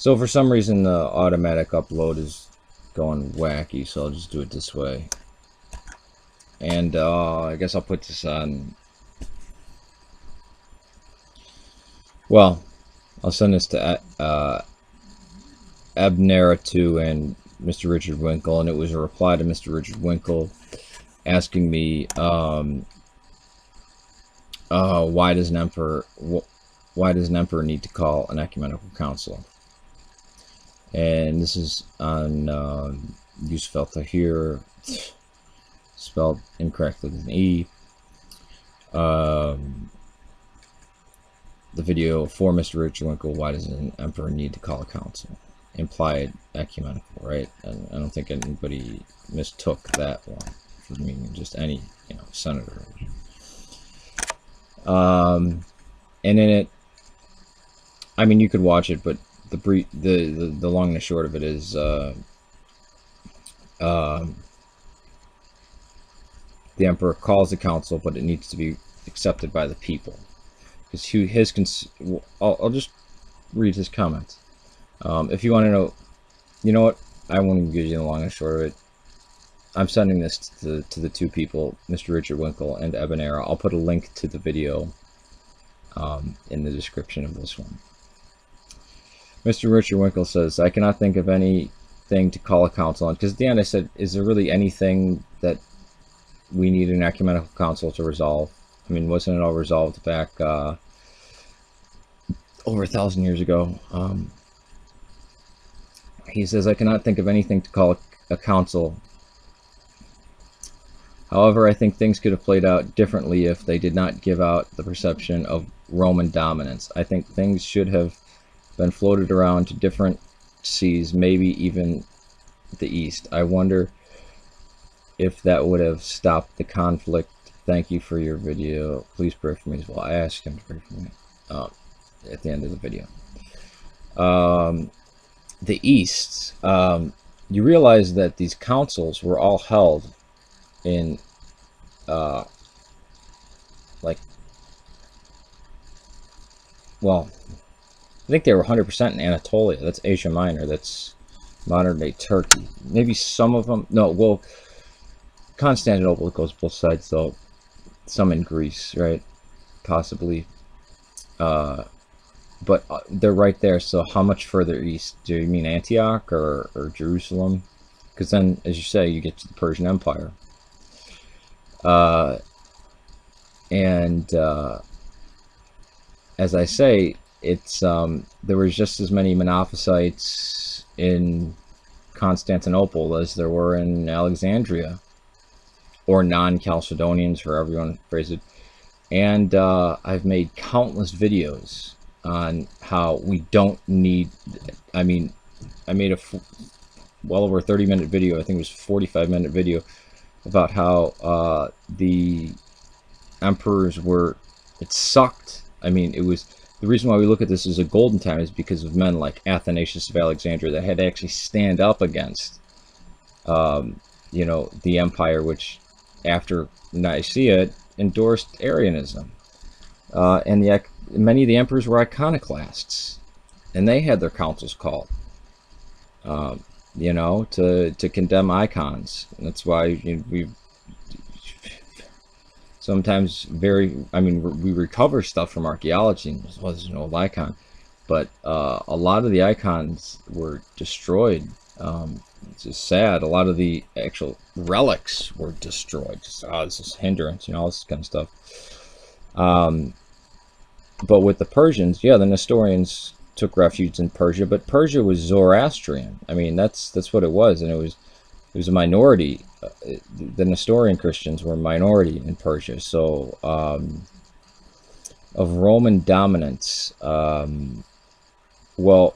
So for some reason the automatic upload is going wacky, so I'll just do it this way. And I guess I'll put this on. Well, I'll send this to Abnera2 and Mr. Richard Winkle, and it was a reply to Mr. Richard Winkle asking me why does an emperor need to call an ecumenical council? And this is on Yusuf Al-Tahir, spelled incorrectly with an E. The video for Mr. Richard Winkle, why does an emperor need to call a council? Implied ecumenical, right? And I don't think anybody mistook that one for meaning just any, senator. And in it, I mean, you could watch it, but the long and the short of it is, the emperor calls the council, but it needs to be accepted by the people. Because I'll just read his comments. If you want to know, you know what? I won't even give you the long and short of it. I'm sending this to the two people, Mr. Richard Winkle and Ebonera. I'll put a link to the video in the description of this one. Mr. Richard Winkle says, I cannot think of anything to call a council on. Because at the end I said, is there really anything that we need an ecumenical council to resolve? I mean, wasn't it all resolved back over 1,000 years ago? He says, I cannot think of anything to call a council. However, I think things could have played out differently if they did not give out the perception of Roman dominance. I think things should have been floated around to different seas, maybe even the East. I wonder if that would have stopped the conflict. Thank you for your video. Please pray for me as well. I asked him to pray for me at the end of the video. The East, you realize that these councils were all held in well, I think they were 100% in Anatolia. That's Asia Minor. That's modern day Turkey. Maybe some of them. No, well, Constantinople goes both sides, though. Some in Greece, right? Possibly. But they're right there. So how much further east? Do you mean Antioch or Jerusalem? Because then, as you say, you get to the Persian Empire. As I say, it's there was just as many Monophysites in Constantinople as there were in Alexandria, or non-Chalcedonians, for everyone phrase it. And I've made countless videos on how we don't need. I mean, I made a well over 30-minute video. I think it was 45-minute video about how the emperors were. It sucked. I mean, it was. The reason why we look at this as a golden time is because of men like Athanasius of Alexandria that had to actually stand up against, the empire, which after Nicaea endorsed Arianism, and many of the emperors were iconoclasts, and they had their councils called, to condemn icons. And that's why we sometimes we recover stuff from archaeology, and there's an old icon, but a lot of the icons were destroyed. It's just sad. A lot of the actual relics were destroyed. Just, this is hindrance, all this kind of stuff. But with the Persians, the Nestorians took refuge in Persia, but Persia was Zoroastrian. I mean, that's what it was, and it was a minority. The Nestorian Christians were a minority in Persia. So, of Roman dominance, well,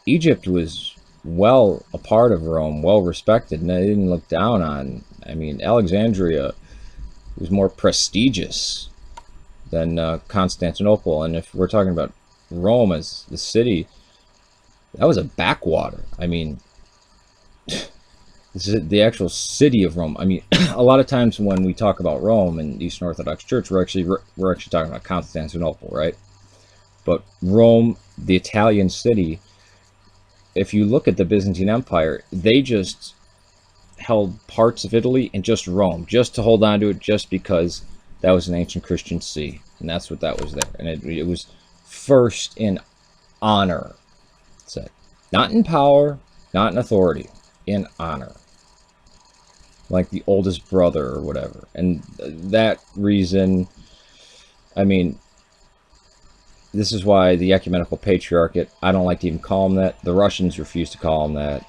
Egypt was well a part of Rome, well respected, and they didn't look down on. I mean, Alexandria was more prestigious than Constantinople, and if we're talking about Rome as the city, that was a backwater. I mean, this is the actual city of Rome. I mean, a lot of times when we talk about Rome and Eastern Orthodox Church, we're actually talking about Constantinople, right? But Rome, the Italian city, if you look at the Byzantine Empire, they just held parts of Italy and just Rome, just to hold on to it, just because that was an ancient Christian see, and that's what that was there. And it was first in honor, said, not in power, not in authority, in honor, like the oldest brother or whatever. And that reason, I mean, this is why the ecumenical patriarchate, I don't like to even call them that. The Russians refuse to call them that.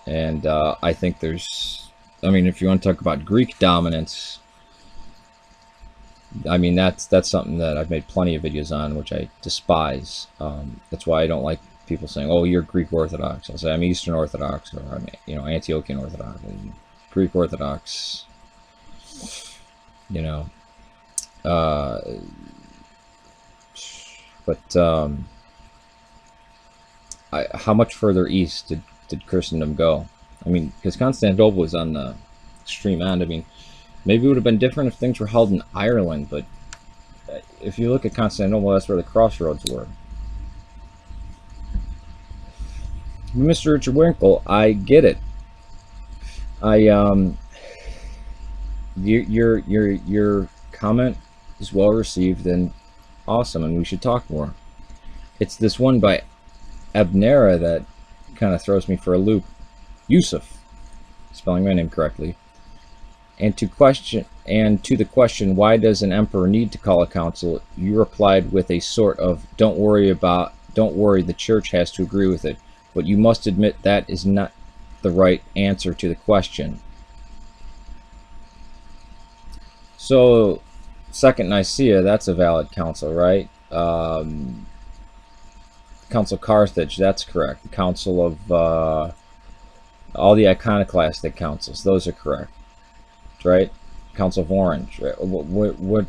And I think there's, I mean, if you want to talk about Greek dominance, I mean, that's something that I've made plenty of videos on, which I despise. That's why I don't like people saying, oh, you're Greek Orthodox. I'll say I'm Eastern Orthodox, or I'm, you know, Antiochian Orthodox, Greek Orthodox, you know. But how much further east did Christendom go? I mean, because Constantinople was on the extreme end. I mean, maybe it would have been different if things were held in Ireland, but if you look at Constantinople, that's where the crossroads were. Mr. Richard Winkle, I get it. Your comment is well received and awesome, and we should talk more. It's this one by Abnera that kind of throws me for a loop. Yusuf, spelling my name correctly. And to the question, why does an emperor need to call a council? You replied with a sort of, don't worry, the church has to agree with it. But you must admit that is not the right answer to the question. So, Second Nicaea, that's a valid council, right? Council of Carthage, that's correct. The Council of all the iconoclastic councils, those are correct, right? Council of Orange, right? What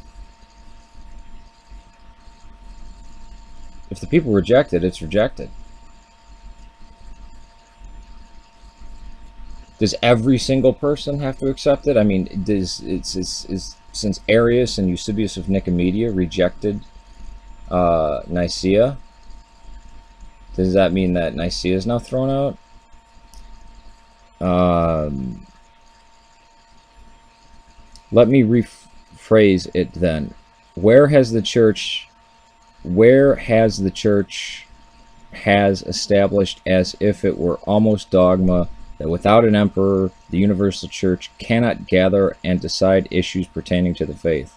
if the people reject it? It's rejected. Does every single person have to accept it? I mean, since Arius and Eusebius of Nicomedia rejected Nicaea, does that mean that Nicaea is now thrown out? Let me rephrase it then. Where has the church has established, as if it were almost dogma, that without an emperor, the universal church cannot gather and decide issues pertaining to the faith?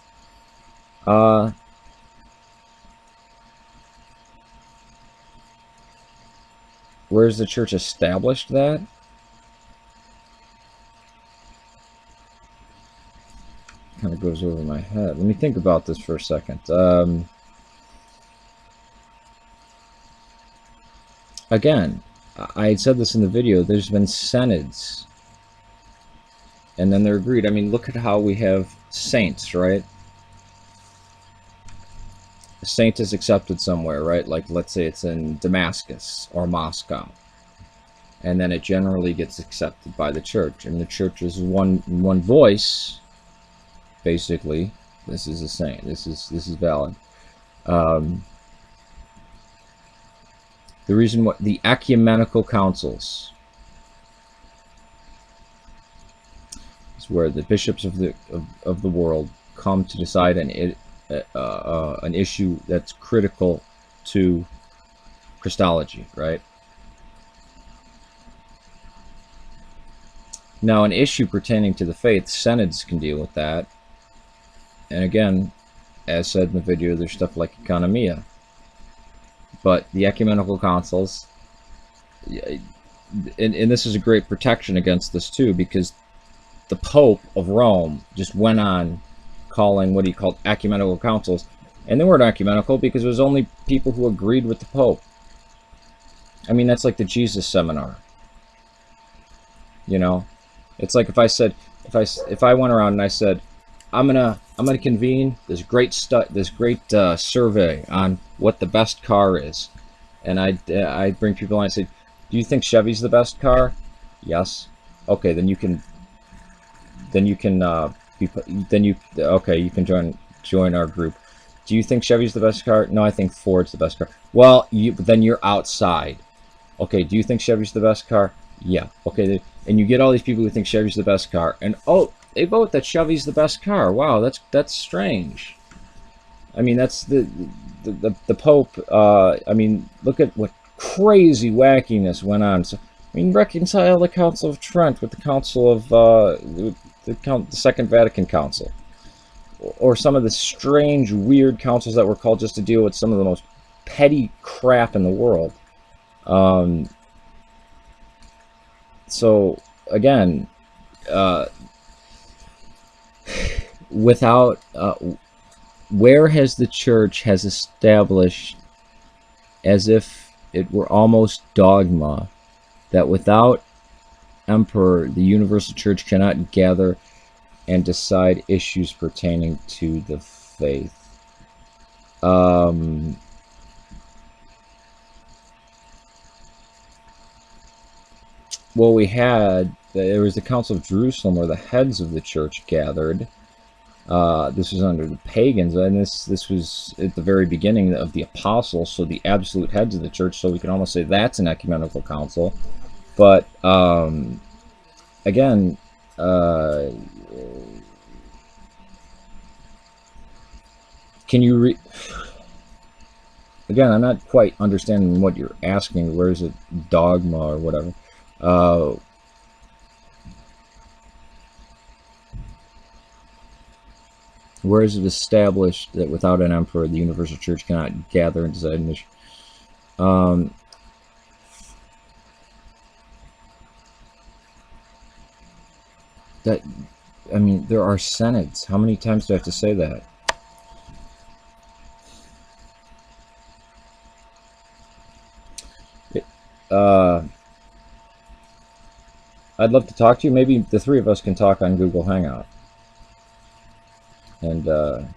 Where's the church established that? Kind of goes over my head. Let me think about this for a second. Again, I had said this in the video, there's been synods, and then they're agreed. I mean, look at how we have saints, right? A saint is accepted somewhere, right? Like, let's say it's in Damascus or Moscow, and then it generally gets accepted by the church, and the church is one voice. Basically, this is a saint. This is valid. The reason why the ecumenical councils is where the bishops of the world come to decide an issue that's critical to Christology, right? Now, an issue pertaining to the faith, synods can deal with that. And again, as said in the video, there's stuff like economia. But the ecumenical councils, and this is a great protection against this too, because the Pope of Rome just went on calling what he called ecumenical councils, and they weren't ecumenical because it was only people who agreed with the Pope. I mean, that's like the Jesus seminar. You know, it's like if I said, if I went around and I said, I'm gonna convene this great survey on what the best car is, and I bring people on and say, do you think Chevy's the best car? Yes. Okay, then you can join our group. Do you think Chevy's the best car? No, I think Ford's the best car. Well, then you're outside. Okay, do you think Chevy's the best car? Yeah. Okay, and you get all these people who think Chevy's the best car, and oh, they vote that Chevy's the best car. Wow, that's strange. I mean, that's the Pope. I mean, look at what crazy wackiness went on. So, I mean, reconcile the Council of Trent with the Council of the Second Vatican Council, or some of the strange, weird councils that were called just to deal with some of the most petty crap in the world. So again, without where has the church has established, as if it were almost dogma, that without emperor the universal church cannot gather and decide issues pertaining to the faith? Well, there was the Council of Jerusalem where the heads of the church gathered. This was under the pagans, and this was at the very beginning of the apostles, so the absolute heads of the church, so we can almost say that's an ecumenical council. But again, can you again, I'm not quite understanding what you're asking. Where is it dogma or whatever? Where is it established that without an emperor, the universal church cannot gather and decide an issue? That, I mean, there are synods. How many times do I have to say that? I'd love to talk to you. Maybe the three of us can talk on Google Hangout and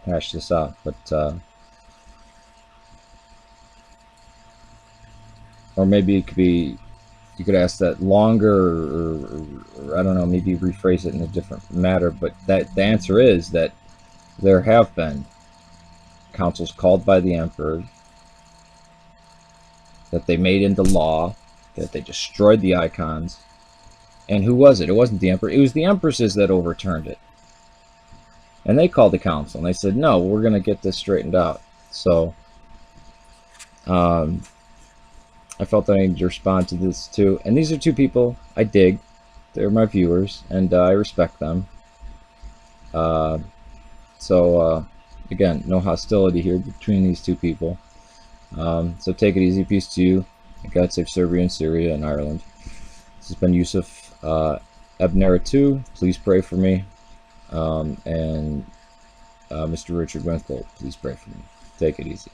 hash this out. But or maybe it could be, you could ask that longer, or I don't know, maybe rephrase it in a different matter. But that the answer is that there have been councils called by the emperor that they made into law, that they destroyed the icons. And who was it? It wasn't the emperor. It was the empresses that overturned it. And they called the council and they said, no, we're going to get this straightened out. So I felt that I needed to respond to this too. And these are two people I dig. They're my viewers, and I respect them. So again, no hostility here between these two people. So take it easy. Peace to you. God save Serbia and Syria and Ireland. This has been Yusuf Ebnera 2. Please pray for me. And Mr. Richard Winkle, please pray for me. Take it easy.